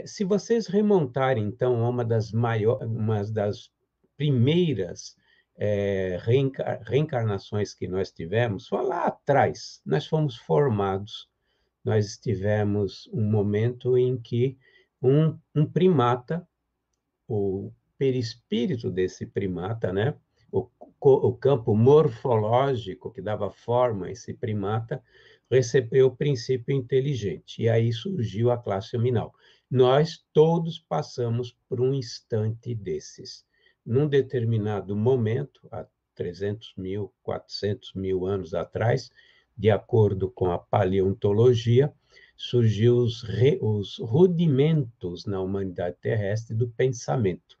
Se vocês remontarem, então, a uma das primeiras reencarnações que nós tivemos, foi lá atrás, nós fomos formados, nós tivemos um momento em que um primata, o perispírito desse primata, né? O campo morfológico que dava forma a esse primata, recebeu o princípio inteligente. E aí surgiu a classe hominal. Nós todos passamos por um instante desses. Num determinado momento, há 300 mil, 400 mil anos atrás, de acordo com a paleontologia, surgiu os rudimentos na humanidade terrestre do pensamento.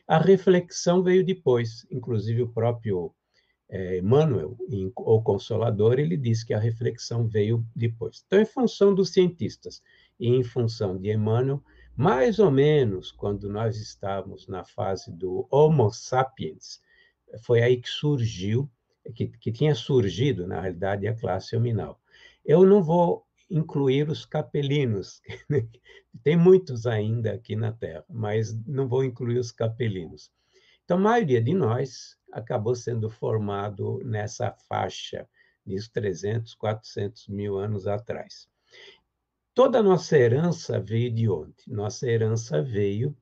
A reflexão veio depois, inclusive o próprio Emmanuel, o Consolador, ele diz que a reflexão veio depois. Então, em função dos cientistas e em função de Emmanuel, mais ou menos quando nós estávamos na fase do Homo sapiens, foi aí que surgiu, que tinha surgido, na realidade, a classe hominal. Eu não vou incluir os capelinos, tem muitos ainda aqui na Terra, mas não vou incluir os capelinos. Então, a maioria de nós acabou sendo formado nessa faixa de 300, 400 mil anos atrás. Toda a nossa herança veio de onde? Nossa herança veio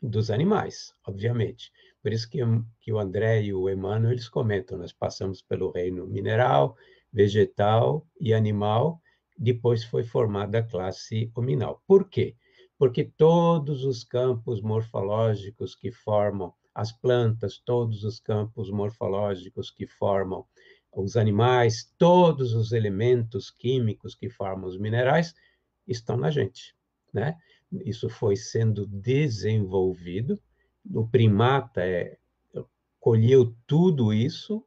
dos animais, obviamente. Por isso que o André e o Emmanuel, eles comentam, nós passamos pelo reino mineral, vegetal e animal, depois foi formada a classe hominal. Por quê? Porque todos os campos morfológicos que formam as plantas, todos os campos morfológicos que formam os animais, todos os elementos químicos que formam os minerais, estão na gente, né? Isso foi sendo desenvolvido, o primata colheu tudo isso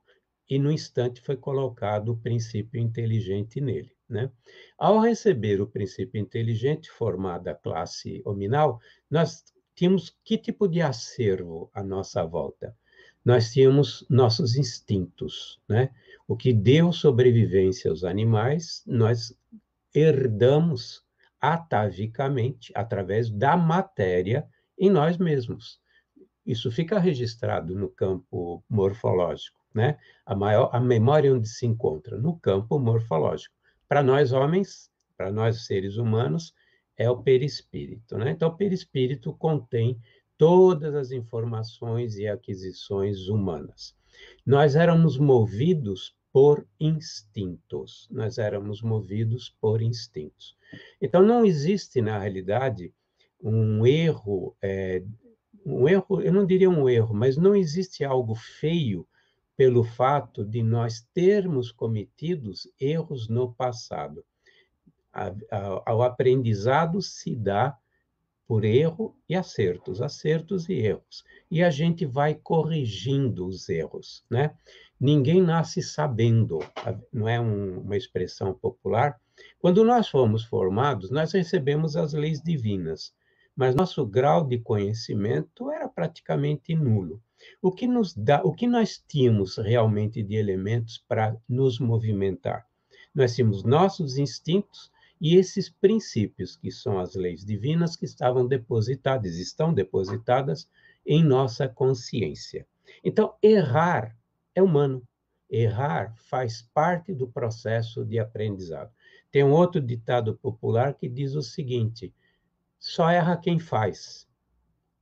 e, no instante, foi colocado o princípio inteligente nele, né? Ao receber o princípio inteligente, formada a classe hominal, nós tínhamos que tipo de acervo à nossa volta? Nós tínhamos nossos instintos, né? O que deu sobrevivência aos animais, nós herdamos atavicamente, através da matéria, em nós mesmos. Isso fica registrado no campo morfológico, né? A memória onde se encontra no campo morfológico. Para nós homens, para nós seres humanos, é o perispírito, né? Então, o perispírito contém todas as informações e aquisições humanas. Nós éramos movidos por instintos. Nós éramos movidos por instintos. Então, não existe, na realidade, um erro, eu não diria um erro, mas não existe algo feio pelo fato de nós termos cometido erros no passado. Ao aprendizado se dá por erro e acertos e erros. E a gente vai corrigindo os erros, né? Ninguém nasce sabendo, não é uma expressão popular? Quando nós fomos formados, nós recebemos as leis divinas, mas nosso grau de conhecimento era praticamente nulo. O que nós tínhamos realmente de elementos para nos movimentar? Nós tínhamos nossos instintos e esses princípios, que são as leis divinas, que estão depositadas em nossa consciência. Então, errar é humano. Errar faz parte do processo de aprendizado. Tem um outro ditado popular que diz o seguinte: só erra quem faz.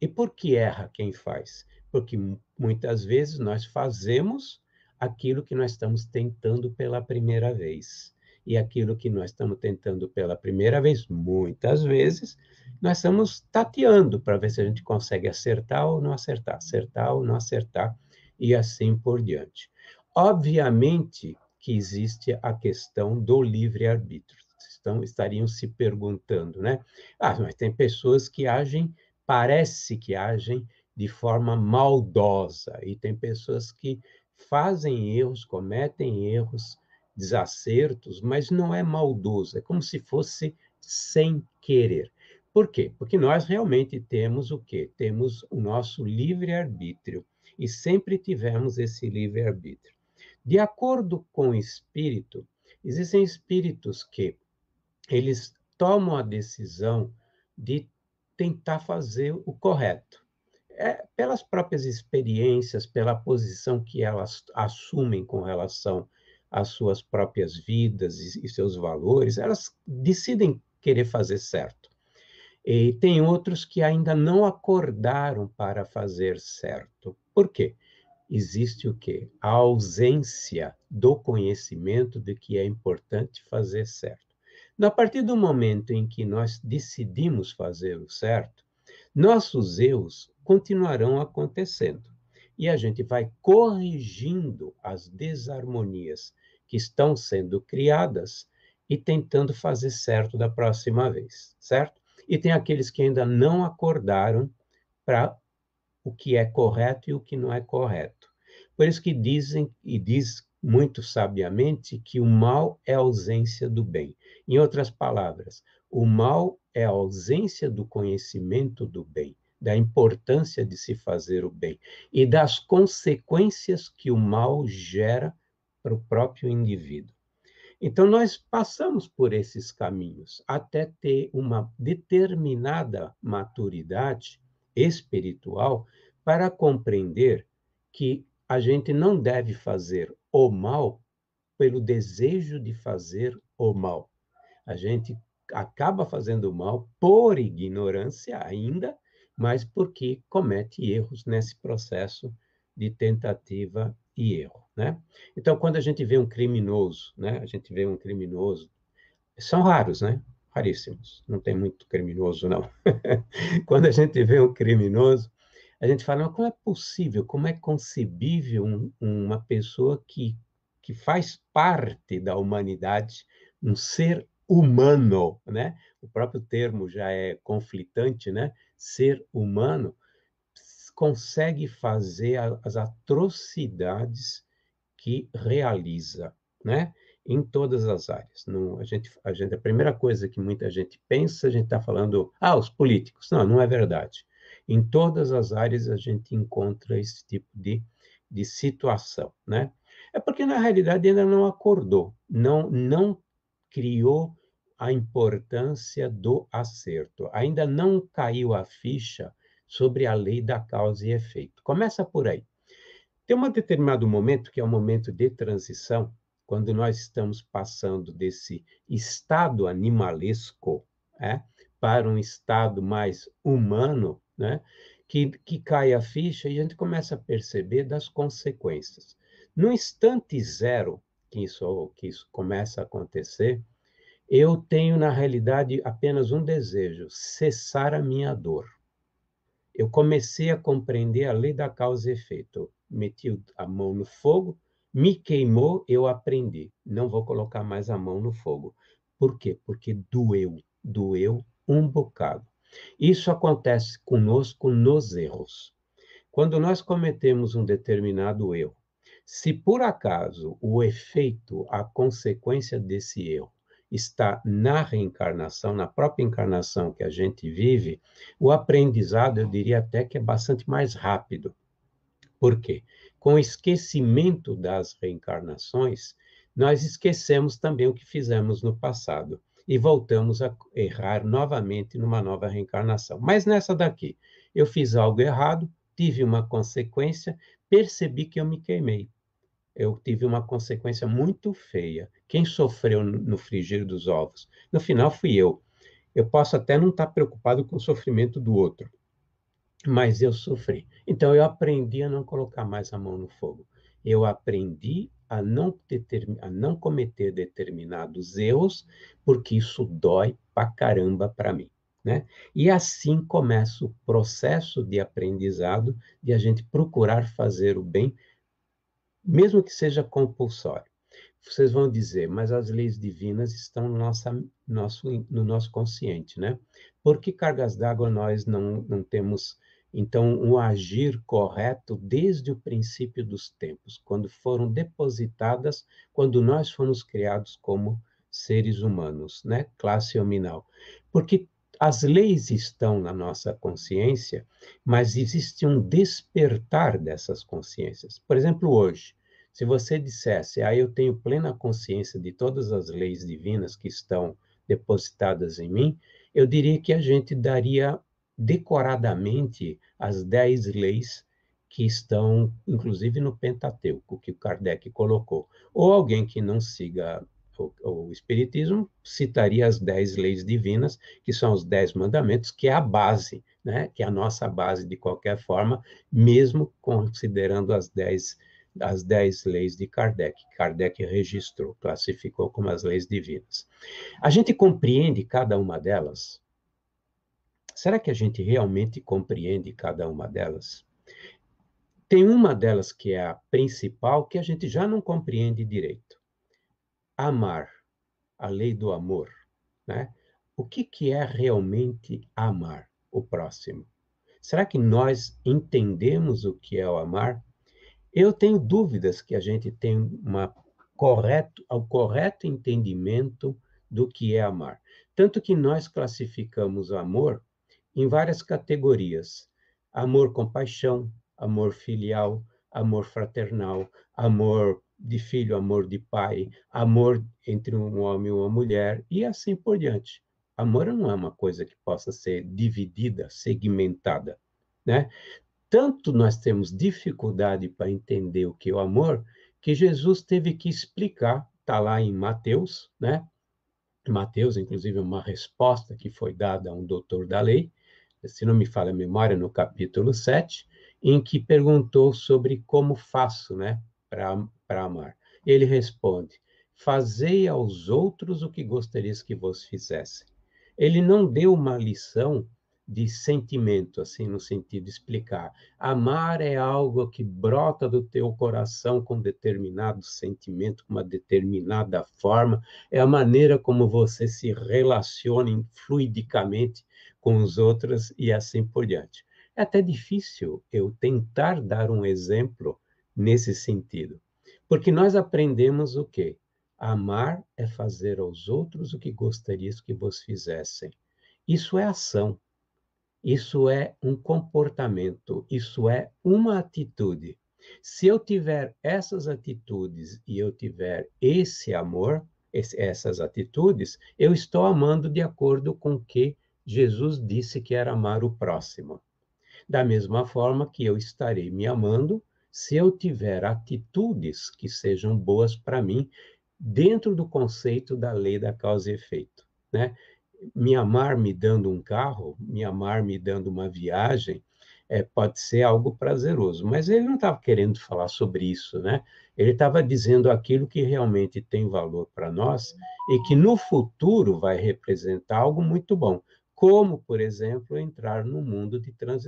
E por que erra quem faz? Porque muitas vezes nós fazemos aquilo que nós estamos tentando pela primeira vez. E aquilo que nós estamos tentando pela primeira vez, muitas vezes, nós estamos tateando para ver se a gente consegue acertar ou não acertar, e assim por diante. Obviamente que existe a questão do livre-arbítrio. Estariam se perguntando, né? Mas tem pessoas que parece que agem de forma maldosa, e tem pessoas que fazem erros, cometem erros, desacertos, mas não é maldoso, é como se fosse sem querer. Por quê? Porque nós realmente temos o quê? Temos o nosso livre-arbítrio, e sempre tivemos esse livre-arbítrio. De acordo com o espírito, existem espíritos que eles tomam a decisão de tentar fazer o correto. Pelas próprias experiências, pela posição que elas assumem com relação às suas próprias vidas e seus valores, elas decidem querer fazer certo. E tem outros que ainda não acordaram para fazer certo. Por quê? Existe o quê? A ausência do conhecimento de que é importante fazer certo. A partir do momento em que nós decidimos fazer o certo, nossos erros continuarão acontecendo e a gente vai corrigindo as desarmonias que estão sendo criadas e tentando fazer certo da próxima vez, certo? E tem aqueles que ainda não acordaram para o que é correto e o que não é correto. Por isso que dizem, e diz muito sabiamente, que o mal é a ausência do bem. Em outras palavras, o mal é a ausência do conhecimento do bem, da importância de se fazer o bem e das consequências que o mal gera para o próprio indivíduo. Então, nós passamos por esses caminhos até ter uma determinada maturidade espiritual para compreender que a gente não deve fazer o mal pelo desejo de fazer o mal. A gente acaba fazendo o mal por ignorância ainda, mas porque comete erros nesse processo de tentativa e erro, né? Então, quando a gente vê um criminoso, né? A gente vê um criminoso, são raros, né? Raríssimos, não tem muito criminoso, não. Quando a gente vê um criminoso, a gente fala, mas como é possível, como é concebível uma pessoa que faz parte da humanidade, um ser humano, né? O próprio termo já é conflitante, né? Ser humano, consegue fazer as atrocidades que realiza, né? Em todas as áreas. Não, a primeira coisa que muita gente pensa, a gente está falando, os políticos. Não, não é verdade. Em todas as áreas a gente encontra esse tipo de situação, né? É porque, na realidade, ainda não acordou, não criou a importância do acerto, ainda não caiu a ficha sobre a lei da causa e efeito. Começa por aí. Tem um determinado momento, que é o momento de transição, quando nós estamos passando desse estado animalesco, né, para um estado mais humano, né, que cai a ficha e a gente começa a perceber das consequências. No instante zero que isso começa a acontecer, eu tenho, na realidade, apenas um desejo: cessar a minha dor. Eu comecei a compreender a lei da causa e efeito. Meti a mão no fogo, me queimou, eu aprendi. Não vou colocar mais a mão no fogo. Por quê? Porque doeu um bocado. Isso acontece conosco nos erros. Quando nós cometemos um determinado erro, se por acaso o efeito, a consequência desse erro, está na reencarnação, na própria encarnação que a gente vive, o aprendizado, eu diria até que é bastante mais rápido. Por quê? Com o esquecimento das reencarnações, nós esquecemos também o que fizemos no passado e voltamos a errar novamente numa nova reencarnação. Mas nessa daqui, eu fiz algo errado, tive uma consequência, percebi que eu me queimei. Eu tive uma consequência muito feia. Quem sofreu no frigir dos ovos? No final fui eu. Eu posso até não estar preocupado com o sofrimento do outro, mas eu sofri. Então eu aprendi a não colocar mais a mão no fogo. Eu aprendi a não cometer determinados erros, porque isso dói pra caramba para mim, né? E assim começa o processo de aprendizado de a gente procurar fazer o bem, mesmo que seja compulsório. Vocês vão dizer, mas as leis divinas estão no nosso consciente, né? Por que cargas d'água nós não temos, então, um agir correto desde o princípio dos tempos, quando foram depositadas, quando nós fomos criados como seres humanos, né? Classe hominal. Porque as leis estão na nossa consciência, mas existe um despertar dessas consciências. Por exemplo, hoje, se você dissesse, eu tenho plena consciência de todas as leis divinas que estão depositadas em mim, eu diria que a gente daria decoradamente as 10 leis que estão, inclusive, no Pentateuco, que o Kardec colocou. Ou alguém que não siga o Espiritismo citaria as 10 leis divinas, que são os 10 mandamentos, que é a base, né? Que é a nossa base de qualquer forma, mesmo considerando as 10 leis de Kardec. Kardec registrou, classificou como as leis divinas. A gente compreende cada uma delas? Será que a gente realmente compreende cada uma delas? Tem uma delas que é a principal, que a gente já não compreende direito. Amar, a lei do amor, né? O que é realmente amar o próximo? Será que nós entendemos o que é o amar? Eu tenho dúvidas que a gente tem o correto entendimento do que é amar. Tanto que nós classificamos o amor em várias categorias: amor com paixão, amor filial, amor fraternal, amor de filho, amor de pai, amor entre um homem e uma mulher, e assim por diante. Amor não é uma coisa que possa ser dividida, segmentada, né? Tanto nós temos dificuldade para entender o que é o amor, que Jesus teve que explicar, está lá em Mateus, né? Mateus, inclusive, é uma resposta que foi dada a um doutor da lei, se não me falha a memória, no capítulo 7, em que perguntou sobre como faço, né, para amar. Ele responde: fazei aos outros o que gostarias que vos fizessem. Ele não deu uma lição de sentimento, assim, no sentido de explicar. Amar é algo que brota do teu coração com determinado sentimento, com uma determinada forma, é a maneira como você se relaciona fluidicamente com os outros e assim por diante. É até difícil eu tentar dar um exemplo nesse sentido, porque nós aprendemos o quê? Amar é fazer aos outros o que gostarias que vos fizessem. Isso é ação, isso é um comportamento, isso é uma atitude. Se eu tiver essas atitudes e eu tiver esse amor, essas atitudes, eu estou amando de acordo com o que Jesus disse que era amar o próximo. Da mesma forma que eu estarei me amando se eu tiver atitudes que sejam boas para mim, dentro do conceito da lei da causa e efeito, né? Me amar me dando um carro, me amar me dando uma viagem, pode ser algo prazeroso, mas ele não estava querendo falar sobre isso, né? Ele estava dizendo aquilo que realmente tem valor para nós e que no futuro vai representar algo muito bom, como, por exemplo, entrar no mundo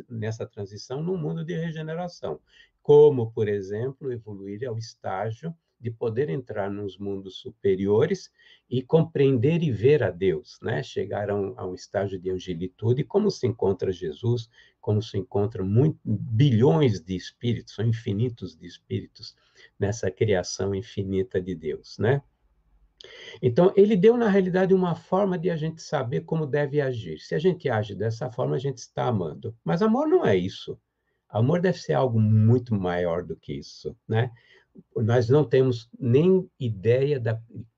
nessa transição, no mundo de regeneração, como, por exemplo, evoluir ao estágio de poder entrar nos mundos superiores e compreender e ver a Deus, né? Chegar a um estágio de angelitude, como se encontra Jesus, como se encontra bilhões de espíritos, são infinitos de espíritos nessa criação infinita de Deus, né? Então, ele deu, na realidade, uma forma de a gente saber como deve agir. Se a gente age dessa forma, a gente está amando. Mas amor não é isso. Amor deve ser algo muito maior do que isso, né? Nós não temos nem ideia de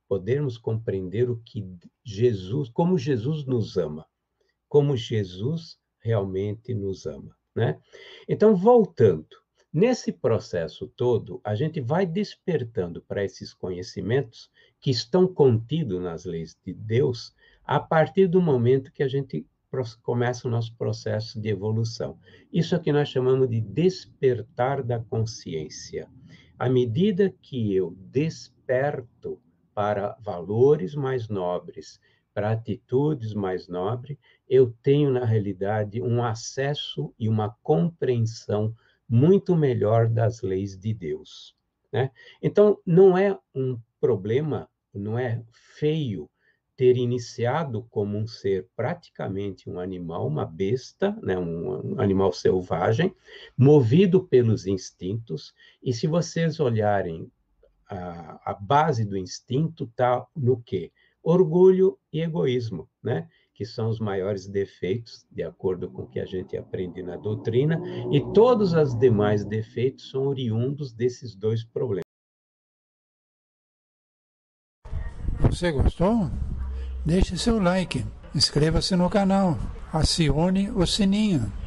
podermos compreender o que Jesus, como Jesus nos ama, como Jesus realmente nos ama, né? Então, voltando, nesse processo todo, a gente vai despertando para esses conhecimentos que estão contidos nas leis de Deus a partir do momento que a gente começa o nosso processo de evolução. Isso é que nós chamamos de despertar da consciência. À medida que eu desperto para valores mais nobres, para atitudes mais nobres, eu tenho, na realidade, um acesso e uma compreensão muito melhor das leis de Deus, né? Então, não é um problema, não é feio ter iniciado como um ser praticamente um animal, uma besta, né? Um animal selvagem, movido pelos instintos, e se vocês olharem a base do instinto está no quê? Orgulho e egoísmo, né? Que são os maiores defeitos, de acordo com o que a gente aprende na doutrina, e todos os demais defeitos são oriundos desses dois problemas. Você gostou? Deixe seu like, inscreva-se no canal, acione o sininho.